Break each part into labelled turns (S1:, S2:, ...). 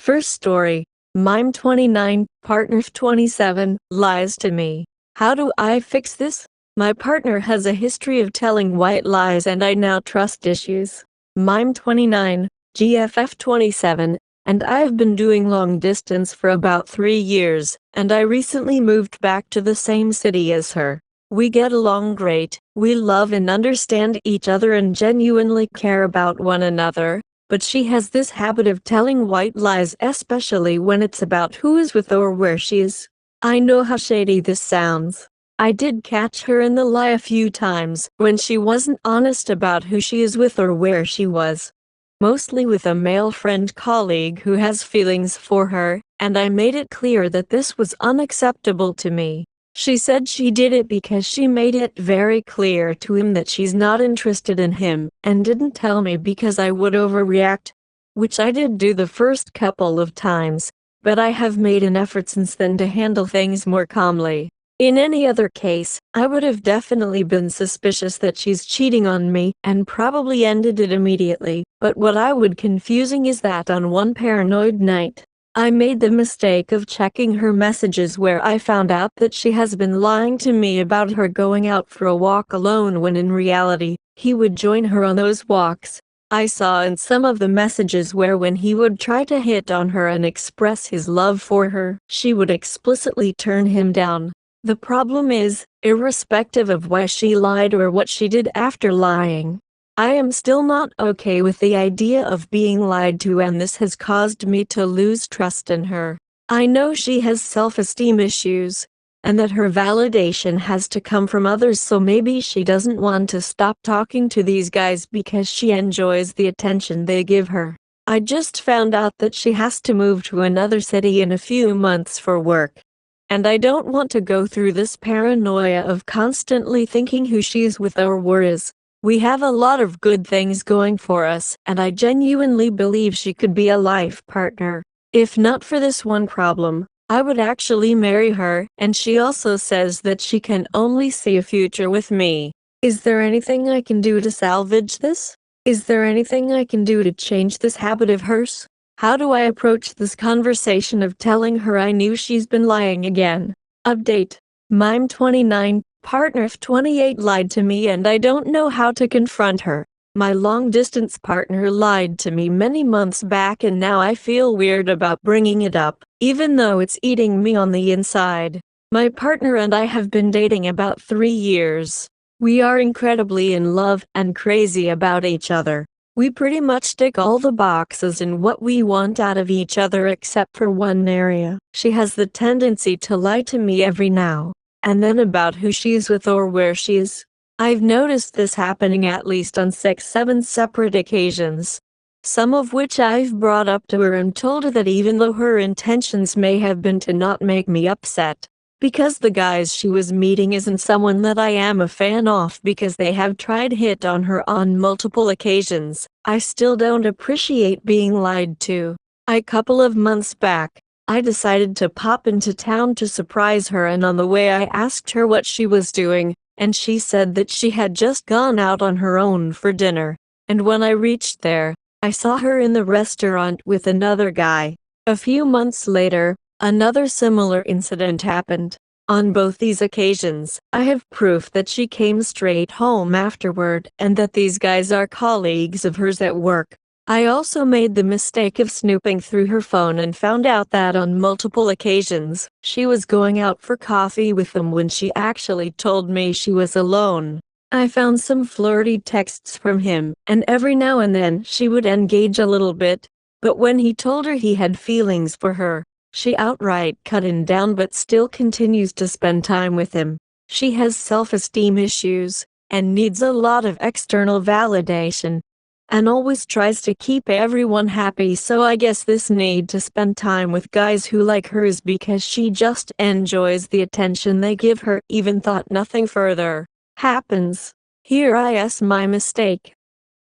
S1: First story. M29, partner F27, lies to me. How do I fix this? My partner has a history of telling white lies and I now trust issues. M29, GFF27, and I've been doing long distance for about 3 years, and I recently moved back to the same city as her. We get along great, we love and understand each other and genuinely care about one another, but she has this habit of telling white lies, especially when it's about who is with or where she is. I know how shady this sounds. I did catch her in the lie a few times when she wasn't honest about who she is with or where she was. Mostly with a male friend colleague who has feelings for her, and I made it clear that this was unacceptable to me. She said she did it because she made it very clear to him that she's not interested in him, and didn't tell me because I would overreact, which I did do the first couple of times, but I have made an effort since then to handle things more calmly. In any other case, I would have definitely been suspicious that she's cheating on me and probably ended it immediately, but what I would confusing is that on one paranoid night, I made the mistake of checking her messages where I found out that she has been lying to me about her going out for a walk alone when in reality, he would join her on those walks. I saw in some of the messages where when he would try to hit on her and express his love for her, she would explicitly turn him down. The problem is, irrespective of why she lied or what she did after lying, I am still not okay with the idea of being lied to, and this has caused me to lose trust in her. I know she has self-esteem issues, and that her validation has to come from others, so maybe she doesn't want to stop talking to these guys because she enjoys the attention they give her. I just found out that she has to move to another city in a few months for work. And I don't want to go through this paranoia of constantly thinking who she's with or where is. We have a lot of good things going for us, and I genuinely believe she could be a life partner. If not for this one problem, I would actually marry her, and she also says that she can only see a future with me. Is there anything I can do to salvage this? Is there anything I can do to change this habit of hers? How do I approach this conversation of telling her I knew she's been lying again? Update. M29, partner F28 lied to me and I don't know how to confront her. My long-distance partner lied to me many months back and now I feel weird about bringing it up, even though it's eating me on the inside. My partner and I have been dating about 3 years. We are incredibly in love and crazy about each other. We pretty much tick all the boxes in what we want out of each other except for one area. She has the tendency to lie to me every now and then about who she's with or where she is. I've noticed this happening at least on 6-7 separate occasions, some of which I've brought up to her and told her that even though her intentions may have been to not make me upset, because the guys she was meeting isn't someone that I am a fan of because they have tried hit on her on multiple occasions, I still don't appreciate being lied to. A couple of months back, I decided to pop into town to surprise her, and on the way I asked her what she was doing, and she said that she had just gone out on her own for dinner. And when I reached there, I saw her in the restaurant with another guy. A few months later, another similar incident happened. On both these occasions, I have proof that she came straight home afterward and that these guys are colleagues of hers at work. I also made the mistake of snooping through her phone and found out that on multiple occasions, she was going out for coffee with them when she actually told me she was alone. I found some flirty texts from him, and every now and then she would engage a little bit, but when he told her he had feelings for her, she outright cut him down but still continues to spend time with him. She has self-esteem issues, and needs a lot of external validation, and always tries to keep everyone happy, so I guess this need to spend time with guys who like her is because she just enjoys the attention they give her, even thought nothing further happens. Here is my mistake.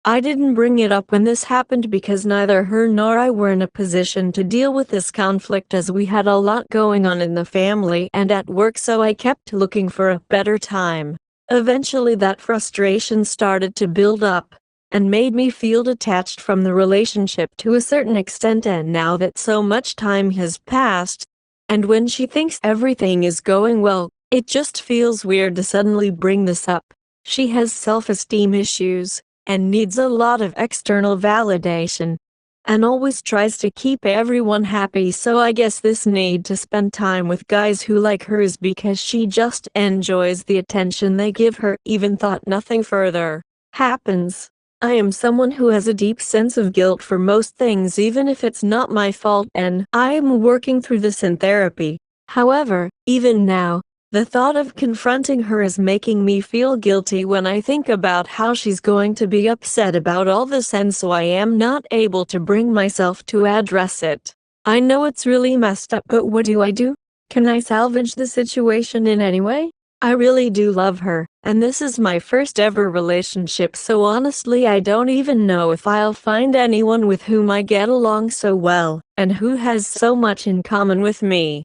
S1: I didn't bring it up when this happened because neither her nor I were in a position to deal with this conflict as we had a lot going on in the family and at work, so I kept looking for a better time. Eventually that frustration started to build up, and made me feel detached from the relationship to a certain extent. And now that so much time has passed, and when she thinks everything is going well, it just feels weird to suddenly bring this up. She has self-esteem issues and needs a lot of external validation, and always tries to keep everyone happy. So I guess this need to spend time with guys who like her is because she just enjoys the attention they give her. Even thought nothing further happens. I am someone who has a deep sense of guilt for most things, even if it's not my fault, and I am working through this in therapy. However, even now, the thought of confronting her is making me feel guilty when I think about how she's going to be upset about all this, and so I am not able to bring myself to address it. I know it's really messed up, but what do I do? Can I salvage the situation in any way? I really do love her, and this is my first ever relationship, so honestly I don't even know if I'll find anyone with whom I get along so well, and who has so much in common with me.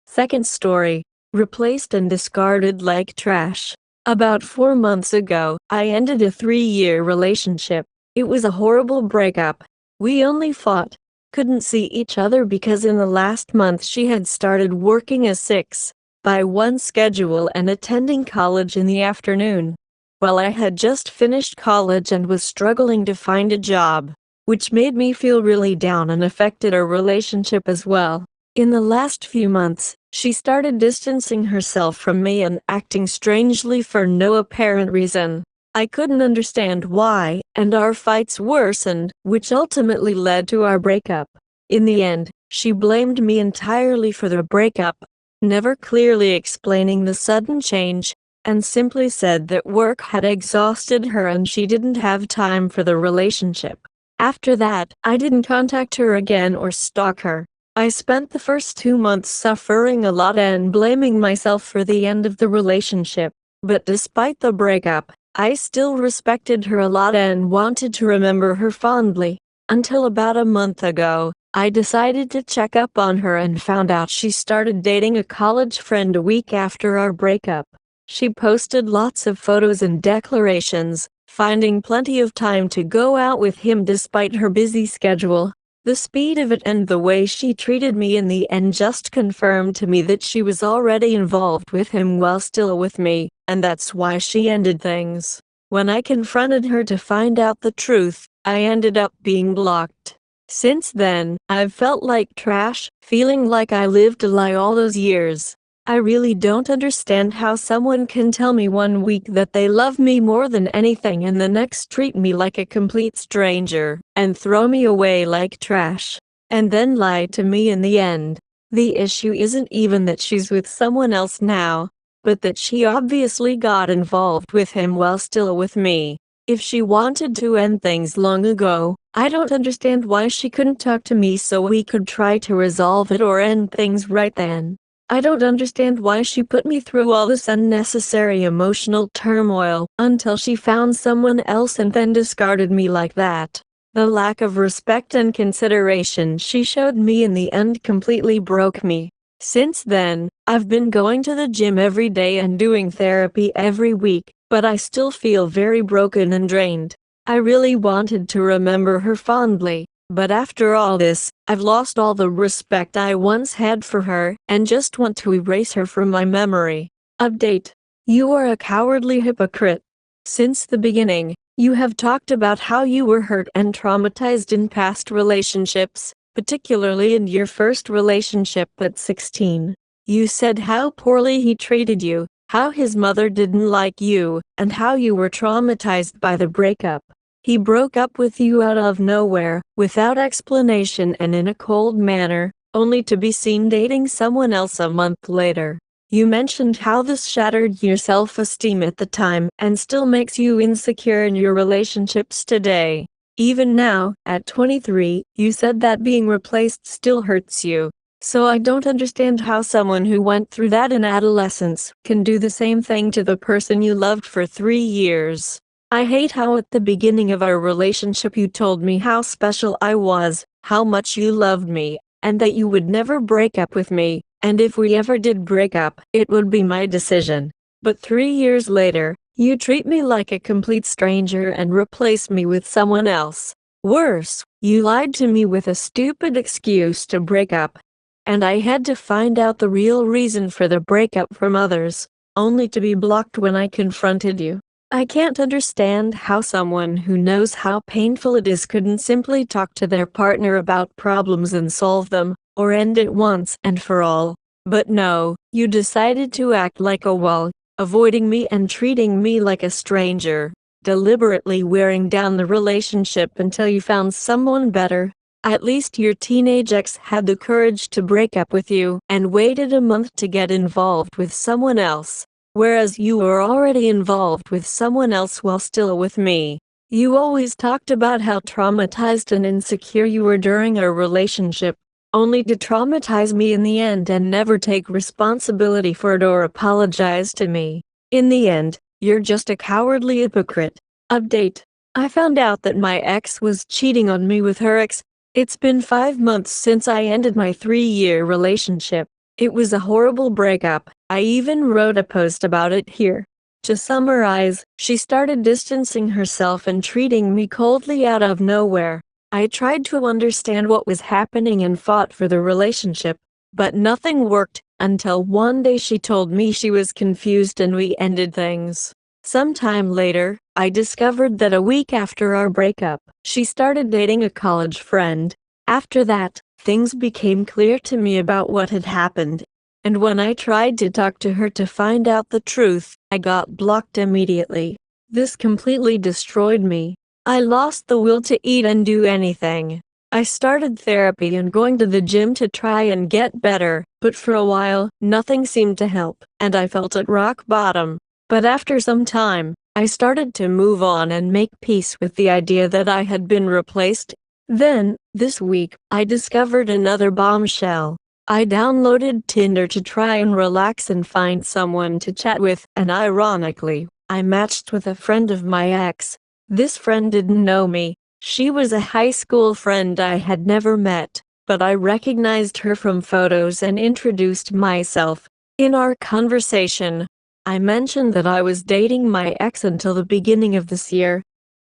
S1: Second story. Replaced and discarded like trash. About 4 months ago, I ended a 3-year relationship. It was a horrible breakup. We only fought, couldn't see each other because in the last month she had started working a 6-by-1 schedule and attending college in the afternoon. Well, I had just finished college and was struggling to find a job, which made me feel really down and affected our relationship as well. In the last few months, she started distancing herself from me and acting strangely for no apparent reason. I couldn't understand why, and our fights worsened, which ultimately led to our breakup. In the end, she blamed me entirely for the breakup, never clearly explaining the sudden change, and simply said that work had exhausted her and she didn't have time for the relationship. After that, I didn't contact her again or stalk her. I spent the first 2 months suffering a lot and blaming myself for the end of the relationship. But despite the breakup, I still respected her a lot and wanted to remember her fondly. Until about a month ago, I decided to check up on her and found out she started dating a college friend a week after our breakup. She posted lots of photos and declarations, finding plenty of time to go out with him despite her busy schedule. The speed of it and the way she treated me in the end just confirmed to me that she was already involved with him while still with me, and that's why she ended things. When I confronted her to find out the truth, I ended up being blocked. Since then, I've felt like trash, feeling like I lived a lie all those years. I really don't understand how someone can tell me one week that they love me more than anything and the next treat me like a complete stranger, and throw me away like trash, and then lie to me in the end. The issue isn't even that she's with someone else now, but that she obviously got involved with him while still with me. If she wanted to end things long ago, I don't understand why she couldn't talk to me so we could try to resolve it or end things right then. I don't understand why she put me through all this unnecessary emotional turmoil until she found someone else and then discarded me like that. The lack of respect and consideration she showed me in the end completely broke me. Since then, I've been going to the gym every day and doing therapy every week, but I still feel very broken and drained. I really wanted to remember her fondly, but after all this, I've lost all the respect I once had for her and just want to erase her from my memory. Update. You are a cowardly hypocrite. Since the beginning, you have talked about how you were hurt and traumatized in past relationships, particularly in your first relationship at 16. You said how poorly he treated you, how his mother didn't like you, and how you were traumatized by the breakup. He broke up with you out of nowhere, without explanation and in a cold manner, only to be seen dating someone else a month later. You mentioned how this shattered your self-esteem at the time and still makes you insecure in your relationships today. Even now, at 23, you said that being replaced still hurts you. So I don't understand how someone who went through that in adolescence can do the same thing to the person you loved for 3 years. I hate how at the beginning of our relationship you told me how special I was, how much you loved me, and that you would never break up with me, and if we ever did break up, it would be my decision. But 3 years later, You treat me like a complete stranger and replace me with someone else. Worse, you lied to me with a stupid excuse to break up. And I had to find out the real reason for the breakup from others, only to be blocked when I confronted you. I can't understand how someone who knows how painful it is couldn't simply talk to their partner about problems and solve them, or end it once and for all. But no, you decided to act like a wall, avoiding me and treating me like a stranger, deliberately wearing down the relationship until you found someone better. At least your teenage ex had the courage to break up with you and waited a month to get involved with someone else, whereas you were already involved with someone else while still with me. You always talked about how traumatized and insecure you were during our relationship, only to traumatize me in the end and never take responsibility for it or apologize to me. In the end, you're just a cowardly hypocrite. Update. I found out that my ex was cheating on me with her ex. It's been 5 months since I ended my 3-year relationship. It was a horrible breakup. I even wrote a post about it here. To summarize, she started distancing herself and treating me coldly out of nowhere. I tried to understand what was happening and fought for the relationship, but nothing worked until one day she told me she was confused and we ended things. Sometime later, I discovered that a week after our breakup, she started dating a college friend. After that, things became clear to me about what had happened. And when I tried to talk to her to find out the truth, I got blocked immediately. This completely destroyed me. I lost the will to eat and do anything. I started therapy and going to the gym to try and get better, but for a while, nothing seemed to help, and I felt at rock bottom. But after some time, I started to move on and make peace with the idea that I had been replaced. Then, this week, I discovered another bombshell. I downloaded Tinder to try and relax and find someone to chat with, and ironically, I matched with a friend of my ex. This friend didn't know me. She was a high school friend I had never met, but I recognized her from photos and introduced myself. In our conversation, I mentioned that I was dating my ex until the beginning of this year,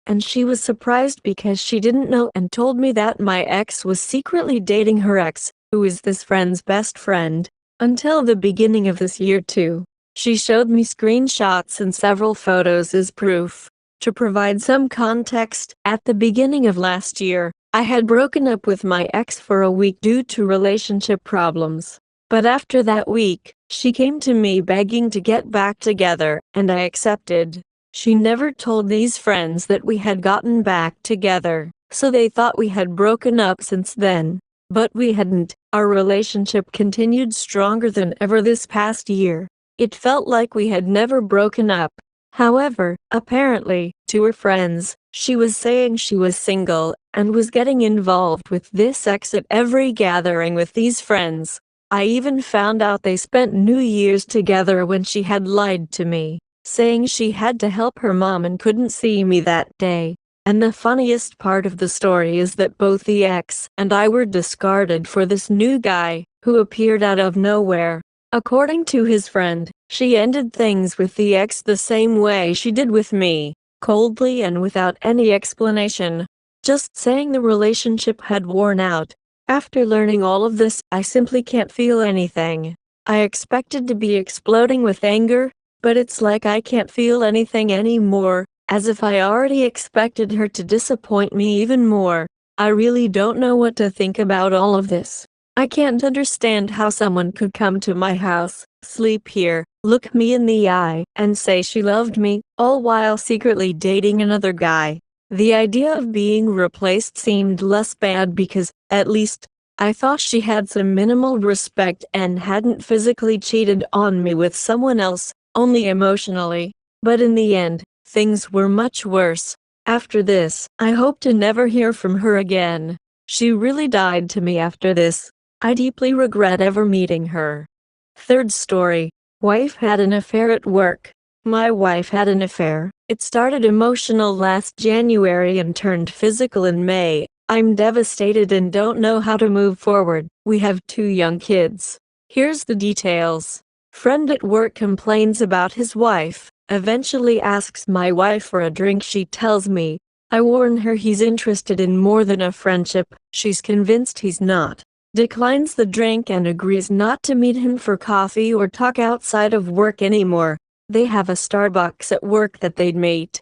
S1: and she was surprised because she didn't know and told me that my ex was secretly dating her ex, who is this friend's best friend, until the beginning of this year too. She showed me screenshots and several photos as proof. To provide some context, at the beginning of last year, I had broken up with my ex for a week due to relationship problems. But after that week, she came to me begging to get back together, and I accepted. She never told these friends that we had gotten back together, so they thought we had broken up since then. But we hadn't. Our relationship continued stronger than ever this past year. It felt like we had never broken up. However, apparently, to her friends, she was saying she was single and was getting involved with this ex at every gathering with these friends. I even found out they spent New Year's together when she had lied to me, saying she had to help her mom and couldn't see me that day. And the funniest part of the story is that both the ex and I were discarded for this new guy, who appeared out of nowhere. According to his friend, she ended things with the ex the same way she did with me, coldly and without any explanation, just saying the relationship had worn out. After learning all of this, I simply can't feel anything. I expected to be exploding with anger, but it's like I can't feel anything anymore, as if I already expected her to disappoint me even more. I really don't know what to think about all of this. I can't understand how someone could come to my house, sleep here, look me in the eye, and say she loved me, all while secretly dating another guy. The idea of being replaced seemed less bad because, at least, I thought she had some minimal respect and hadn't physically cheated on me with someone else, only emotionally. But in the end, things were much worse. After this, I hope to never hear from her again. She really died to me after this. I deeply regret ever meeting her. Third story. Wife had an affair at work. My wife had an affair. It started emotional last January and turned physical in May. I'm devastated and don't know how to move forward. We have 2 young kids. Here's the details. Friend at work complains about his wife, eventually asks my wife for a drink. She tells me. I warn her he's interested in more than a friendship. She's convinced he's not. Declines the drink and agrees not to meet him for coffee or talk outside of work anymore. They have a Starbucks at work that they'd meet.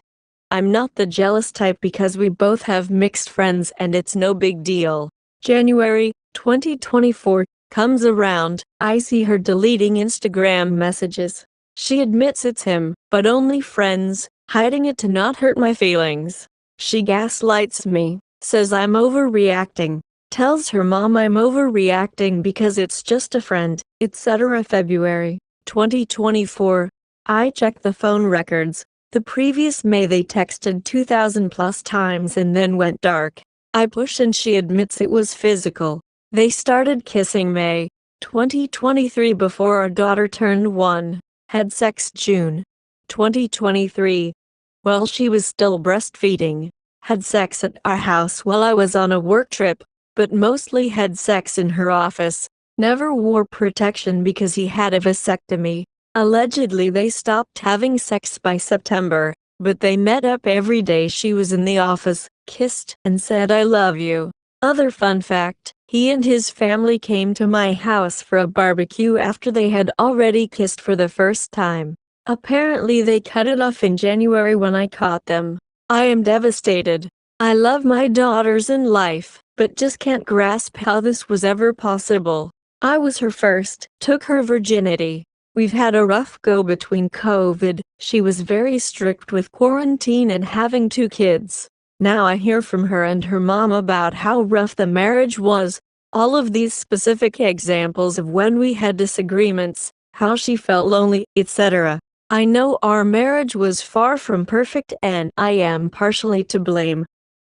S1: I'm not the jealous type because we both have mixed friends and it's no big deal. January 2024 comes around, I see her deleting Instagram messages. She admits it's him, but only friends, hiding it to not hurt my feelings. She gaslights me, says I'm overreacting, tells her mom I'm overreacting because it's just a friend, etc. February 2024. I check the phone records. The previous May they texted 2,000 plus times and then went dark. I push and she admits it was physical. They started kissing May 2023 before our daughter turned 1. Had sex June 2023. While she was still breastfeeding. Had sex at our house while I was on a work trip, but mostly had sex in her office. Never wore protection because he had a vasectomy. Allegedly they stopped having sex by September, but they met up every day she was in the office, kissed, and said I love you. Other fun fact, he and his family came to my house for a barbecue after they had already kissed for the first time. Apparently they cut it off in January when I caught them. I am devastated. I love my daughters in life, but just can't grasp how this was ever possible. I was her first, took her virginity. We've had a rough go between COVID. She was very strict with quarantine and having 2 kids. Now I hear from her and her mom about how rough the marriage was. All of these specific examples of when we had disagreements, how she felt lonely, etc. I know our marriage was far from perfect and I am partially to blame.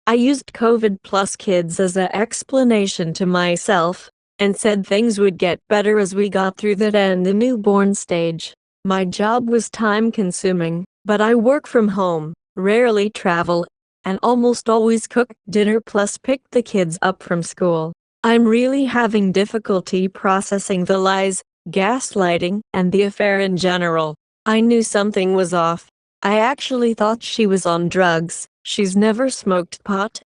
S1: I used COVID plus kids as an explanation to myself, and said things would get better as we got through that and the newborn stage. My job was time consuming, but I work from home, rarely travel, and almost always cook dinner plus pick the kids up from school. I'm really having difficulty processing the lies, gaslighting, and the affair in general. I knew something was off. I actually thought she was on drugs. She's never smoked pot.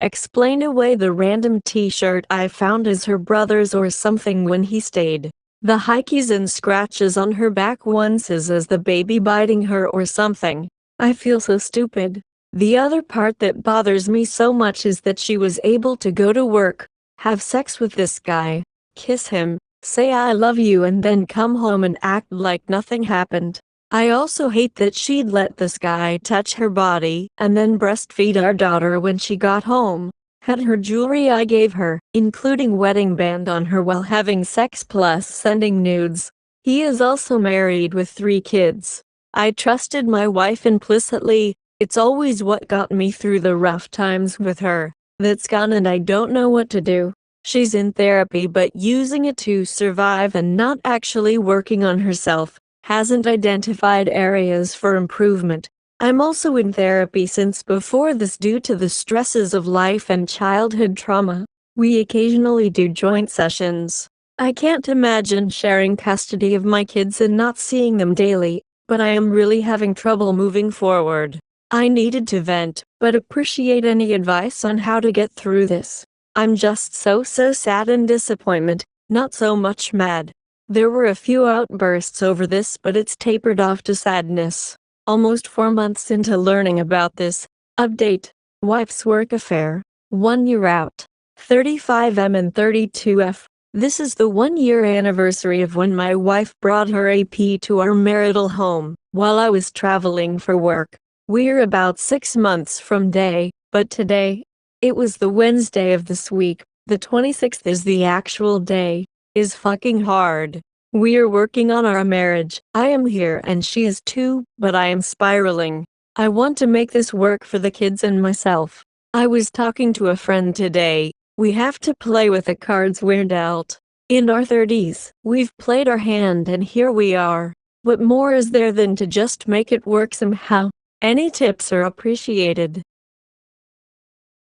S1: Explain away the random t-shirt I found as her brother's or something when he stayed. The hickeys and scratches on her back once is as the baby biting her or something. I feel so stupid. The other part that bothers me so much is that she was able to go to work, have sex with this guy, kiss him, say I love you and then come home and act like nothing happened. I also hate that she'd let this guy touch her body and then breastfeed our daughter when she got home. Had her jewelry I gave her, including wedding band on her while having sex plus sending nudes. He is also married with 3 kids. I trusted my wife implicitly. It's always what got me through the rough times with her. That's gone and I don't know what to do. She's in therapy but using it to survive and not actually working on herself. Hasn't identified areas for improvement. I'm also in therapy since before this due to the stresses of life and childhood trauma. We occasionally do joint sessions. I can't imagine sharing custody of my kids and not seeing them daily, but I am really having trouble moving forward. I needed to vent, but appreciate any advice on how to get through this. I'm just so sad and disappointment, not so much mad. There were a few outbursts over this but it's tapered off to sadness. Almost 4 months into learning about this. Update. Wife's work affair. 1 year out. 35M and 32F. This is the 1-year anniversary of when my wife brought her AP to our marital home, while I was traveling for work. We're about 6 months from day, but today, it was the Wednesday of this week, the 26th is the actual day, is fucking hard. We're working on our marriage. I am here and she is too, but I am spiraling. I want to make this work for the kids and myself. I was talking to a friend today. We have to play with the cards we're dealt. In our 30s, we've played our hand and here we are. What more is there than to just make it work somehow? Any tips are appreciated.